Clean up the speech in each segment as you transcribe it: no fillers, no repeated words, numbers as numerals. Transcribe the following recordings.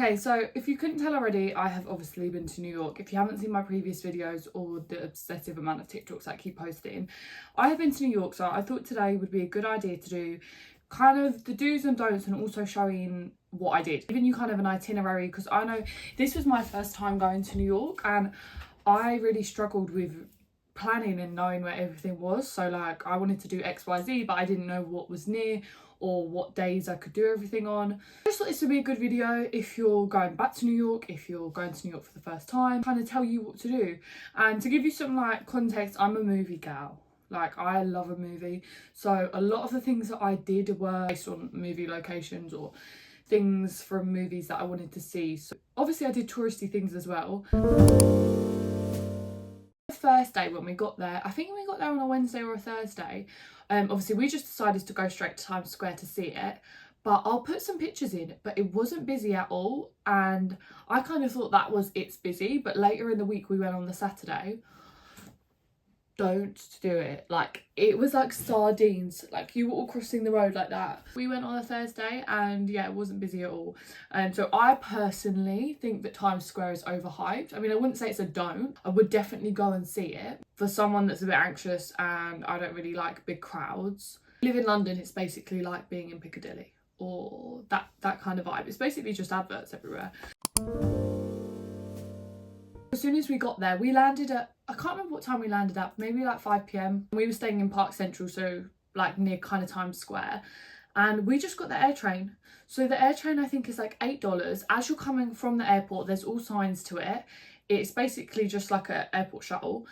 Okay, so if you couldn't tell already, I have obviously been to New York. If you haven't seen my previous videos or the obsessive amount of TikToks I keep posting, I have been to New York, so I thought today would be a good idea to do kind of the do's and don'ts and also showing what I did. Giving you kind of an itinerary, because I know this was my first time going to New York and I really struggled with planning and knowing where everything was. So like I wanted to do XYZ, but I didn't know what was near or what days I could do everything on. I just thought this would be a good video if you're going back to New York, if you're going to New York for the first time, kind of tell you what to do. And to give you some like context, I'm a movie gal. Like I love a movie. So a lot of the things that I did were based on movie locations or things from movies that I wanted to see. So obviously I did touristy things as well. The first day when we got there, I think we got there on a Wednesday or a Thursday. Obviously we just decided to go straight to Times Square to see it, but I'll put some pictures in, but it wasn't busy at all, and I kind of thought that was it's busy. But later in the week we went on the Saturday. Don't do it. Like it was like sardines, like you were all crossing the road like that. We went on a Thursday and yeah, it wasn't busy at all. And so I personally think that Times Square is overhyped. I mean, I wouldn't say it's a don't. I would definitely go and see it. For someone that's a bit anxious and I don't really like big crowds. I live in London, it's basically like being in Piccadilly or that kind of vibe. It's basically just adverts everywhere. As soon as we got there, we landed at, I can't remember what time we landed at, maybe like 5 p.m. We were staying in Park Central, so like near kind of Times Square. And we just got the air train. So the air train I think is like $8. As you're coming from the airport, there's all signs to it. It's basically just like an airport shuttle.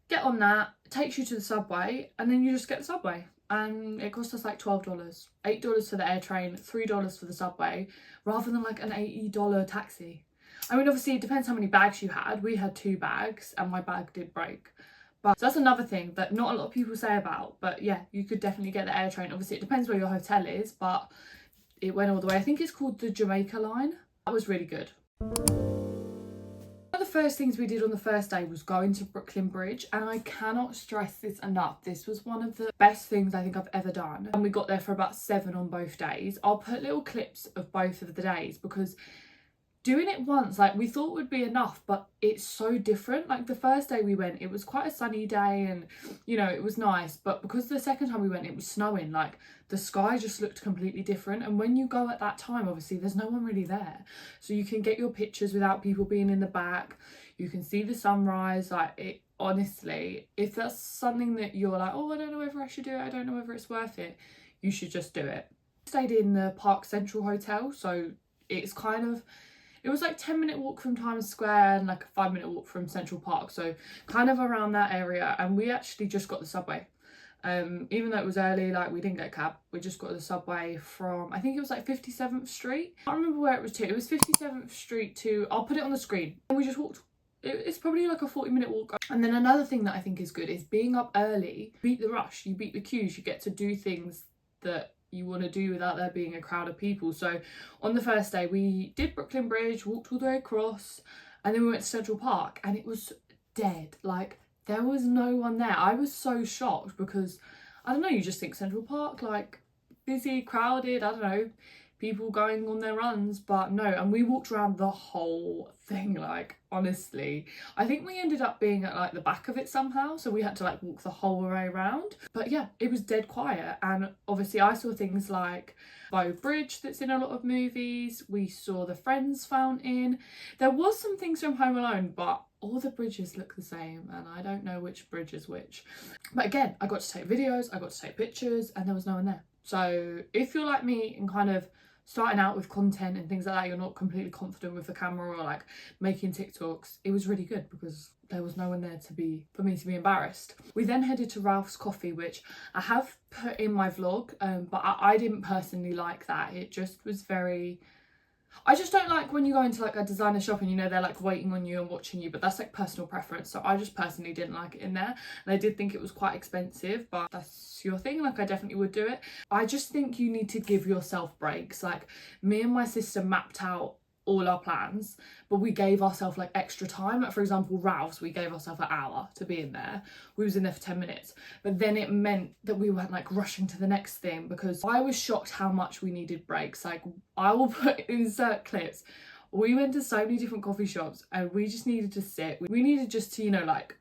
Get on that, it takes you to the subway, and then you just get the subway. And it cost us like $12. $8 for the air train, $3 for the subway, rather than like an $80 taxi. I mean, obviously, it depends how many bags you had. We had 2 bags and my bag did break. But so that's another thing that not a lot of people say about. But yeah, you could definitely get the air train. Obviously, it depends where your hotel is, but it went all the way. I think it's called the Jamaica line. That was really good. One of the first things we did on the first day was going to Brooklyn Bridge. And I cannot stress this enough. This was one of the best things I think I've ever done. And we got there for about 7 on both days. I'll put little clips of both of the days because doing it once, like we thought would be enough, but it's so different. Like the first day we went, it was quite a sunny day and you know, it was nice, but because the second time we went, it was snowing, like the sky just looked completely different. And when you go at that time, obviously there's no one really there, so you can get your pictures without people being in the back. You can see the sunrise. Like it, honestly, if that's something that you're like, oh, I don't know whether I should do it, I don't know whether it's worth it, you should just do it. I stayed in the Park Central Hotel, so it's kind of, it was like 10-minute walk from Times Square and like a 5-minute walk from Central Park, so kind of around that area. And we actually just got the subway. Even though it was early, like we didn't get a cab, we just got the subway from, I think it was like 57th Street. I can't remember where it was to. It was 57th Street to, I'll put it on the screen. And we just walked. It's probably like a 40-minute walk. And then another thing that I think is good is being up early. Beat the rush, you beat the queues, you get to do things that you want to do without there being a crowd of people. So on the first day we did Brooklyn Bridge, walked all the way across, and then we went to Central Park and it was dead. Like there was no one there. I was so shocked because I don't know, you just think Central Park like busy, crowded, I don't know, people going on their runs, but no. And we walked around the whole thing, like honestly I think we ended up being at like the back of it somehow, so we had to like walk the whole way around. But yeah, it was dead quiet. And obviously I saw things like Bow Bridge that's in a lot of movies. We saw the Friends fountain. There was some things from Home Alone, but all the bridges look the same and I don't know which bridge is which. But again, I got to take videos, I got to take pictures, and there was no one there. So if you're like me and kind of starting out with content and things like that, you're not completely confident with the camera or like making TikToks, it was really good because there was no one there for me to be embarrassed. We then headed to Ralph's Coffee, which I have put in my vlog, but I didn't personally like that. It just was very, I just don't like when you go into like a designer shop and you know they're like waiting on you and watching you, but that's like personal preference. So I just personally didn't like it in there, and I did think it was quite expensive, but that's your thing, like I definitely would do it. I just think you need to give yourself breaks. Like me and my sister mapped out all our plans, but we gave ourselves like extra time. Like for example, Ralph's, we gave ourselves an hour to be in there. We was in there for 10 minutes, but then it meant that we weren't like rushing to the next thing, because I was shocked how much we needed breaks. Like I will insert clips We went to so many different coffee shops and we just needed to sit. We needed just to, you know, like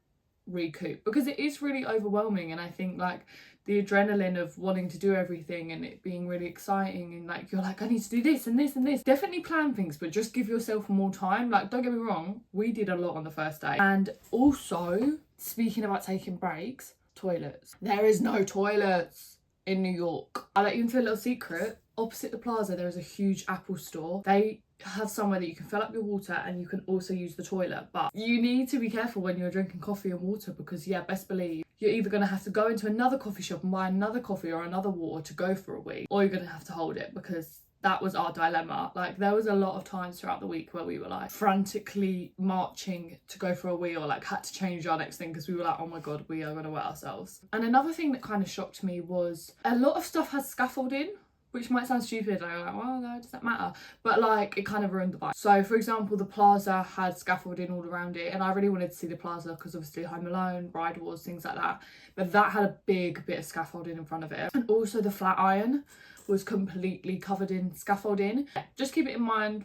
recoup, because it is really overwhelming. And I think like the adrenaline of wanting to do everything and it being really exciting, and like you're like, I need to do this and this and this. Definitely plan things, but just give yourself more time. Like, don't get me wrong, we did a lot on the first day. And also, speaking about taking breaks, toilets. There is no toilets in New York. I'll let you into a little secret. Opposite the plaza, there is a huge Apple store. They have somewhere that you can fill up your water and you can also use the toilet, but you need to be careful when you're drinking coffee and water, because yeah, best believe you're either going to have to go into another coffee shop and buy another coffee or another water to go for a wee, or you're going to have to hold it, because that was our dilemma. Like, there was a lot of times throughout the week where we were like frantically marching to go for a wee, or like had to change our next thing because we were like, oh my god, we are going to wet ourselves. And another thing that kind of shocked me was a lot of stuff has scaffolding, which might sound stupid. I'm like, well, no, does that matter? But like, it kind of ruined the vibe. So for example, the plaza had scaffolding all around it, and I really wanted to see the plaza because obviously Home Alone, Bride Wars, things like that. But that had a big bit of scaffolding in front of it. And also the Flatiron was completely covered in scaffolding. Just keep it in mind,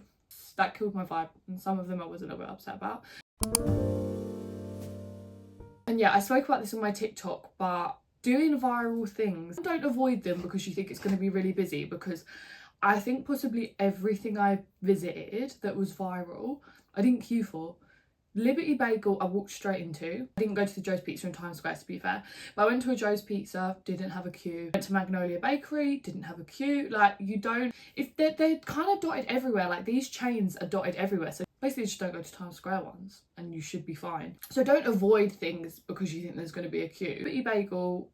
that killed my vibe, and some of them I was a little bit upset about. And yeah, I spoke about this on my TikTok, but doing viral things, don't avoid them because you think it's going to be really busy, because I think possibly everything I visited that was viral, I didn't queue for. Liberty Bagel I walked straight into. I didn't go to the Joe's Pizza in Times Square, to be fair, but I went to a Joe's Pizza, didn't have a queue. Went to Magnolia Bakery, didn't have a queue. Like, you don't, if they're kind of dotted everywhere, like these chains are dotted everywhere, so basically just don't go to Times Square ones and you should be fine. So don't avoid things because you think there's going to be a queue. Liberty Bagel,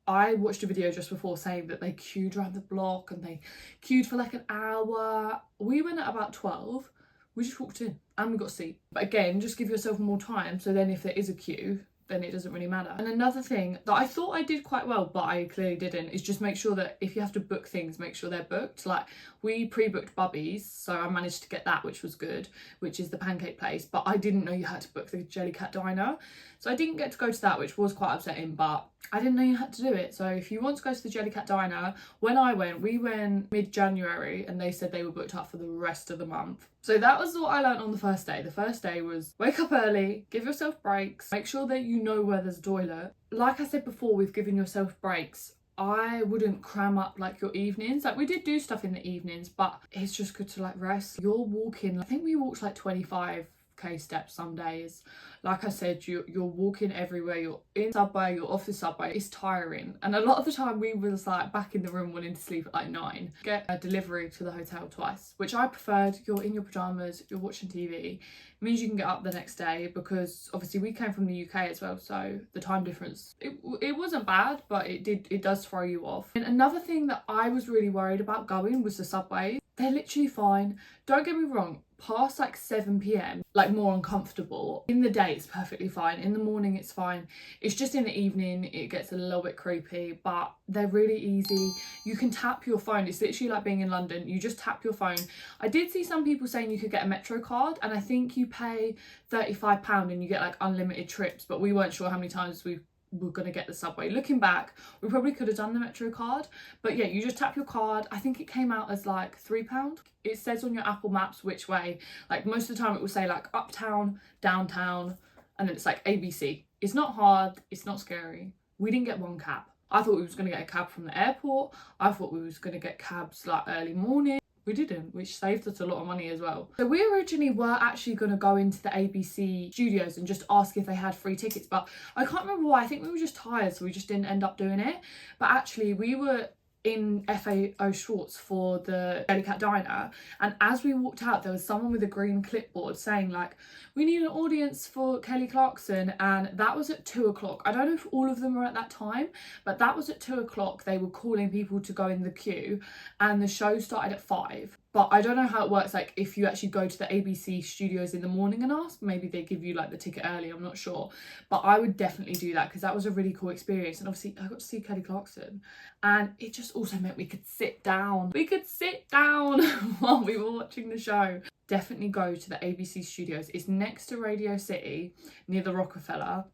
I watched a video just before saying that they queued around the block and they queued for like an hour. We went at about 12. We just walked in and we got a seat. But again, just give yourself more time, so then if there is a queue, then it doesn't really matter. And another thing that I thought I did quite well, but I clearly didn't, is just make sure that if you have to book things, make sure they're booked. Like, we pre-booked Bubby's, so I managed to get that, which was good, which is the pancake place, but I didn't know you had to book the Jellycat Diner. So I didn't get to go to that, which was quite upsetting, but I didn't know you had to do it. So if you want to go to the Jellycat Diner, when I went, we went mid-January and they said they were booked up for the rest of the month. So that was what I learned on the first day. The first day was wake up early, give yourself breaks, make sure that you know where there's a toilet. Like I said before, with giving yourself breaks, I wouldn't cram up like your evenings. Like, we did do stuff in the evenings, but it's just good to like rest. You're walking, I think we walked like 25k steps some days. Like I said, you're walking everywhere, you're in subway, you're off the subway. It's tiring, and a lot of the time we was like back in the room wanting to sleep at like 9. Get a delivery to the hotel twice, which I preferred. You're in your pajamas, you're watching TV. It means you can get up the next day, because obviously we came from the UK as well, so the time difference, it wasn't bad, but it does throw you off. And another thing that I was really worried about going was the subways. They're literally fine. Don't get me wrong, past like 7 p.m, like more uncomfortable. In the day it's perfectly fine, in the morning it's fine. It's just in the evening it gets a little bit creepy, but they're really easy. You can tap your phone. It's literally like being in London. You just tap your phone. I did see some people saying you could get a Metro card, and I think you pay £35 and you get like unlimited trips, but we weren't sure how many times we were going to get the subway. Looking back, we probably could have done the Metro card, but yeah, you just tap your card. I think it came out as like £3. It says on your Apple Maps which way. Like, most of the time it will say like uptown, downtown, and then it's like ABC. It's not hard, it's not scary. We didn't get one cab. I thought we was going to get a cab from the airport. I thought we was going to get cabs like early morning. We didn't, which saved us a lot of money as well. So we originally were actually going to go into the ABC studios and just ask if they had free tickets, but I can't remember why. I think we were just tired, so we just didn't end up doing it. But actually we were in FAO Schwartz for the Jellycat Diner, and as we walked out there was someone with a green clipboard saying like, we need an audience for Kelly Clarkson, and that was at 2 o'clock. I don't know if all of them were at that time, but that was at 2 o'clock. They were calling people to go in the queue, and the show started at 5. But I don't know how it works, like if you actually go to the ABC studios in the morning and ask, maybe they give you like the ticket early, I'm not sure. But I would definitely do that, because that was a really cool experience. And obviously I got to see Kelly Clarkson, and it just also meant we could sit down. We could sit down while we were watching the show. Definitely go to the ABC studios. It's next to Radio City, near the Rockafeller.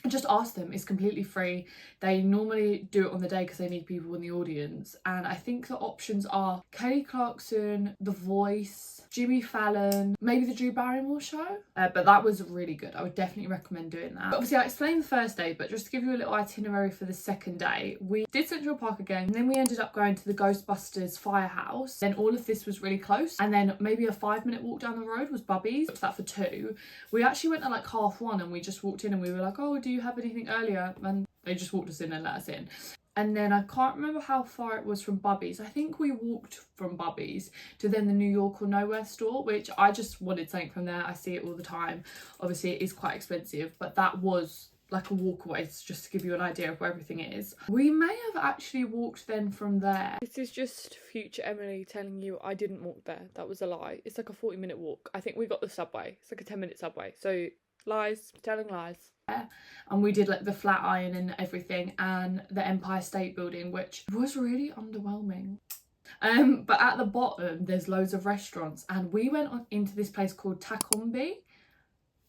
just ask them. It's completely free. They normally do it on the day because they need people in the audience, and I think the options are Kelly Clarkson, The Voice, Jimmy Fallon, maybe the Drew Barrymore show, but that was really good. I would definitely recommend doing that. But obviously I explained the first day, but just to give you a little itinerary for the second day, we did Central Park again, and then we ended up going to the Ghostbusters firehouse. Then all of this was really close, and then maybe a 5-minute walk down the road was Bubby's. Booked that for 2. We actually went at like 1:30, and we just walked in and we were like, oh, do you have anything earlier? And they just walked us in and let us in. And then I can't remember how far it was from Bubby's. I think we walked from Bubby's to then the New York or Nowhere store, which I just wanted something from there. I see it all the time. Obviously it is quite expensive, but that was like a walk away, just to give you an idea of where everything is. We may have actually walked then from there. This is just future Emily telling you I didn't walk there. That was a lie. It's like a 40-minute walk. I think we got the subway. It's like a 10-minute subway. So lies, telling lies. And we did like the Flatiron and everything, and the Empire State Building, which was really underwhelming. But at the bottom there's loads of restaurants, and we went into this place called Takombi.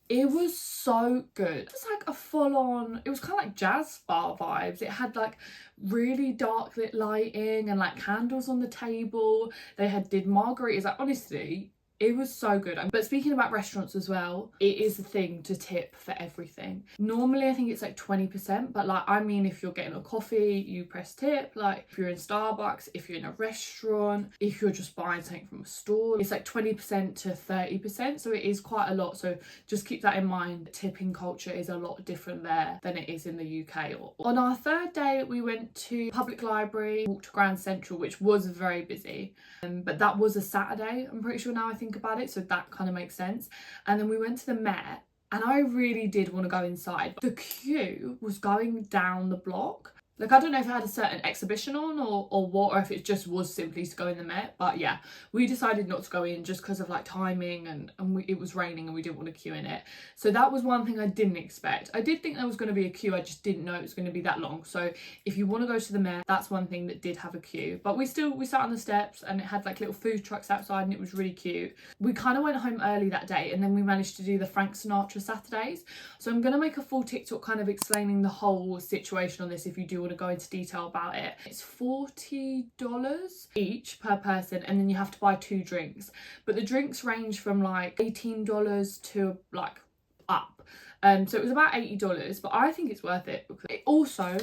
It was so good. It was like a full-on, it was kind of like jazz bar vibes. It had like really dark lit lighting and like candles on the table. They did margaritas. Like honestly, it was so good. But speaking about restaurants as well, it is a thing to tip for everything. Normally I think it's like 20%, but like, I mean, if you're getting a coffee, you press tip. Like if you're in Starbucks, if you're in a restaurant, if you're just buying something from a store, it's like 20% to 30%. So it is quite a lot. So just keep that in mind. Tipping culture is a lot different there than it is in the UK. On our third day, we went to Public Library, walked to Grand Central, which was very busy. But that was a Saturday, I'm pretty sure now I think about it, so that kind of makes sense. And then we went to the Met, and I really did want to go inside. The queue was going down the block. Like, I don't know if it had a certain exhibition on or what, or if it just was simply to go in the Met. But yeah, we decided not to go in just because of like timing, and it was raining and we didn't want to queue in it. So that was one thing I didn't expect. I did think there was going to be a queue, I just didn't know it was going to be that long. So if you want to go to the Met, that's one thing that did have a queue. But we sat on the steps, and it had like little food trucks outside, and it was really cute. We kind of went home early that day, and then we managed to do the Frank Sinatra Saturdays. So I'm going to make a full TikTok kind of explaining the whole situation on this if you do want to go into detail about it. It's $40 each per person, and then you have to buy 2 drinks, but the drinks range from like $18 to like up, so it was about $80, but I think it's worth it because also,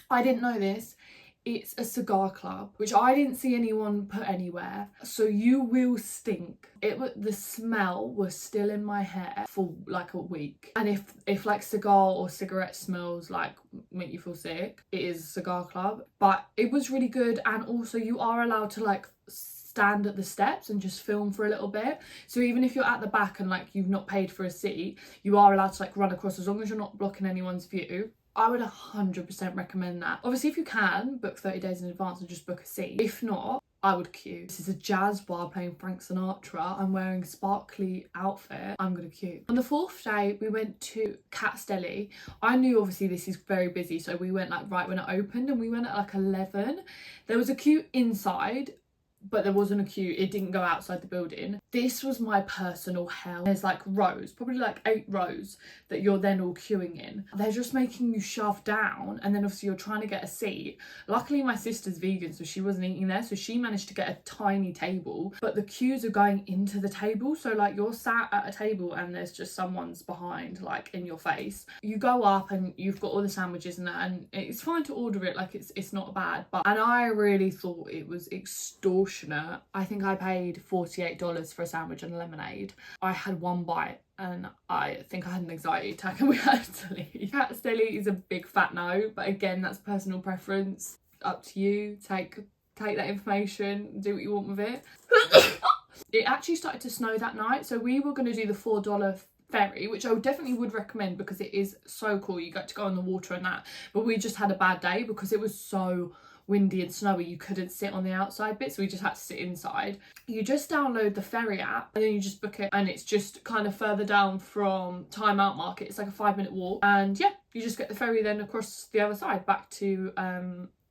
I didn't know this, it's a cigar club, which I didn't see anyone put anywhere, so you will stink. The smell was still in my hair for like a week, and if like cigar or cigarette smells like make you feel sick, it is a cigar club. But it was really good, and also you are allowed to like stand at the steps and just film for a little bit. So even if you're at the back and like you've not paid for a seat, you are allowed to like run across, as long as you're not blocking anyone's view. I would 100% recommend that. Obviously, if you can, book 30 days in advance and just book a seat. If not, I would queue. This is a jazz bar playing Frank Sinatra. I'm wearing a sparkly outfit. I'm gonna queue. On the 4th day, we went to Katz Deli. I knew obviously this is very busy, so we went like right when it opened, and we went at like 11. There was a queue inside, but there wasn't a queue. It didn't go outside the building. This was my personal hell. There's like rows, probably like 8 rows that you're then all queuing in. They're just making you shove down, and then obviously you're trying to get a seat. Luckily my sister's vegan, so she wasn't eating there, so she managed to get a tiny table, but the queues are going into the table, so like you're sat at a table and there's just someone's behind, like in your face. You go up and you've got all the sandwiches and that, and it's fine to order it, like it's not bad, and I really thought it was extortionate. I think I paid $48 for a sandwich and a lemonade. I had 1 bite and I think I had an anxiety attack and we had to leave. Katz Deli is a big fat no, but again, that's personal preference. Up to you. Take that information, do what you want with it. It actually started to snow that night, so we were going to do the $4 ferry, which I definitely would recommend because it is so cool. You get to go on the water and that, but we just had a bad day because it was so windy and snowy. You couldn't sit on the outside bit, so we just had to sit inside. You just download the Ferry app and then you just book it, and it's just kind of further down from Time Out Market. It's like a 5-minute walk, and yeah, you just get the ferry then across the other side back to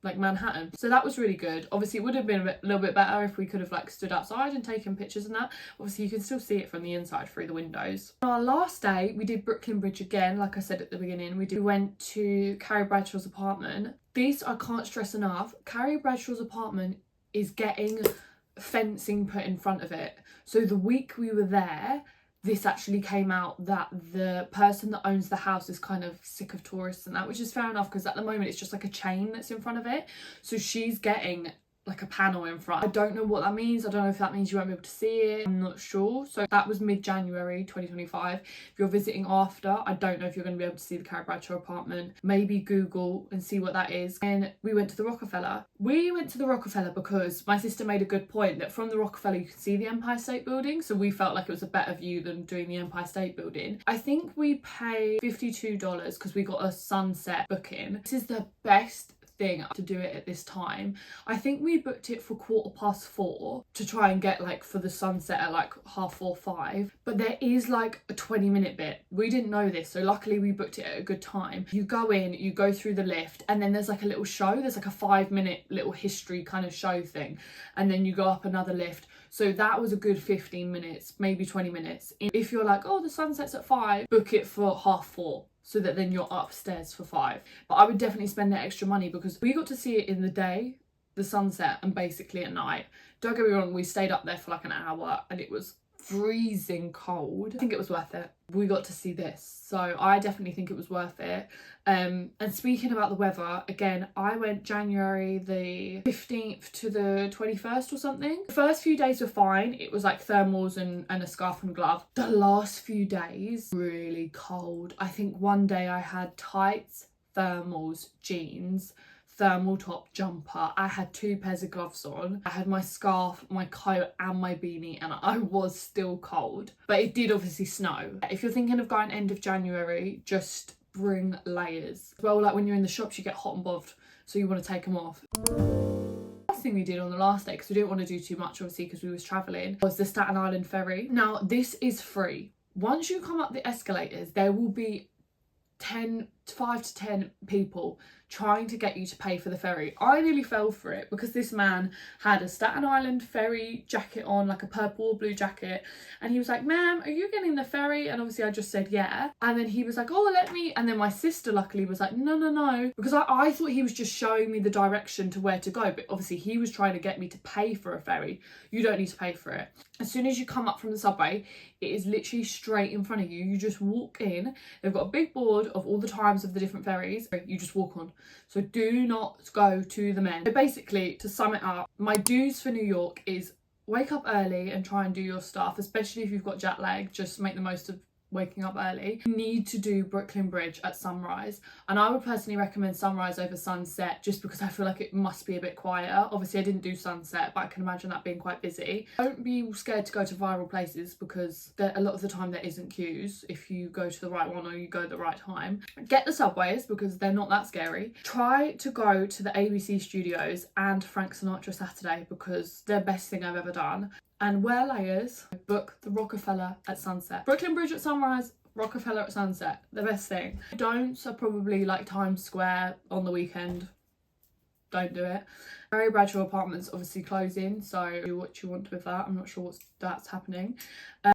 like Manhattan. So that was really good. Obviously it would have been a little bit better if we could have like stood outside and taken pictures and that. Obviously you can still see it from the inside through the windows. On our last day we did Brooklyn Bridge again, like I said at the beginning. We went to Carrie Bradshaw's apartment. This, I can't stress enough, Carrie Bradshaw's apartment is getting fencing put in front of it. So the week we were there, this actually came out that the person that owns the house is kind of sick of tourists and that, which is fair enough because at the moment it's just like a chain that's in front of it. So she's getting like a panel in front. I don't know what that means. I don't know if that means you won't be able to see it. I'm not sure. So that was mid-January 2025. If you're visiting after, I don't know if you're going to be able to see the Carrie Bradshaw apartment. Maybe Google and see what that is. And we went to the Rockafeller. We went to the Rockafeller because my sister made a good point that from the Rockafeller you can see the Empire State Building. So we felt like it was a better view than doing the Empire State Building. I think we paid $52 because we got a sunset booking. This is the best thing to do it at this time. I think we booked it for 4:15 to try and get like for the sunset at like 4:30, 5, but there is like a 20-minute bit. We didn't know this, so luckily we booked it at a good time. You go in, you go through the lift, and then there's like a little show. There's like a 5-minute little history kind of show thing, and then you go up another lift. So that was a good 15 minutes, maybe 20 minutes. If you're like, oh, the sunset's at 5, book it for 4:30. So that then you're upstairs for 5. But I would definitely spend that extra money because we got to see it in the day, the sunset, and basically at night. Don't get me wrong, we stayed up there for like an hour and it was freezing cold. I think it was worth it. We got to see this, so I definitely think it was worth it. And speaking about the weather, again, I went January the 15th to the 21st or something. The first few days were fine. It was like thermals and a scarf and glove. The last few days, really cold. I think one day I had tights, thermals, jeans, thermal top, jumper. I had 2 pairs of gloves on. I had my scarf, my coat and my beanie, and I was still cold. But it did obviously snow. If you're thinking of going end of January, just bring layers. Well, like when you're in the shops you get hot and bothered, so you want to take them off. Last thing we did on the last day, because we didn't want to do too much obviously because we was travelling, was the Staten Island Ferry. Now this is free. Once you come up the escalators there will be 5 to 10 people trying to get you to pay for the ferry. I nearly fell for it because this man had a Staten Island ferry jacket on, like a purple or blue jacket, and he was like, ma'am, are you getting the ferry? And obviously I just said yeah, and then he was like, oh, let me, and then my sister luckily was like, no, because I thought he was just showing me the direction to where to go, but obviously he was trying to get me to pay for a ferry. You don't need to pay for it. As soon as you come up from the subway, it is literally straight in front of you. You just walk in. They've got a big board of all the times of the different ferries. You just walk on. So do not go to the men. So basically, to sum it up, my dues for New York is wake up early and try and do your stuff, especially if you've got jet lag. Just make the most of waking up early. You need to do Brooklyn Bridge at sunrise, and I would personally recommend sunrise over sunset just because I feel like it must be a bit quieter. Obviously I didn't do sunset, but I can imagine that being quite busy. Don't be scared to go to viral places because a lot of the time there isn't queues if you go to the right one or you go at the right time. Get the subways because they're not that scary. Try to go to the ABC studios and Frank Sinatra Saturday because they're the best thing I've ever done. And wear layers. Book the Rockafeller at sunset. Brooklyn Bridge at sunrise, Rockafeller at sunset. The best thing. Don'ts are probably like Times Square on the weekend. Don't do it. Carrie Bradshaw apartments obviously closing, so do what you want with that. I'm not sure that's happening.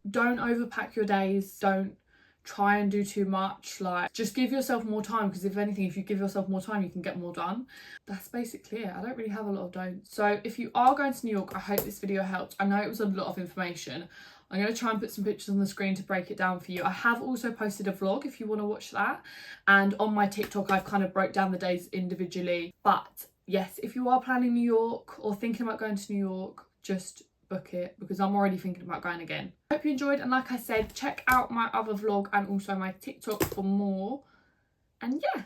Don't overpack your days. Don't try and do too much. Like, just give yourself more time because if anything, if you give yourself more time you can get more done. That's basically it. I don't really have a lot of don'ts. So if you are going to New York, I hope this video helped. I know it was a lot of information. I'm going to try and put some pictures on the screen to break it down for you. I have also posted a vlog if you want to watch that, and on my TikTok I've kind of broke down the days individually. But yes, if you are planning New York or thinking about going to New York, just book it because I'm already thinking about going again. Hope you enjoyed, and like I said, check out my other vlog and also my TikTok for more. And yeah,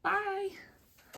bye.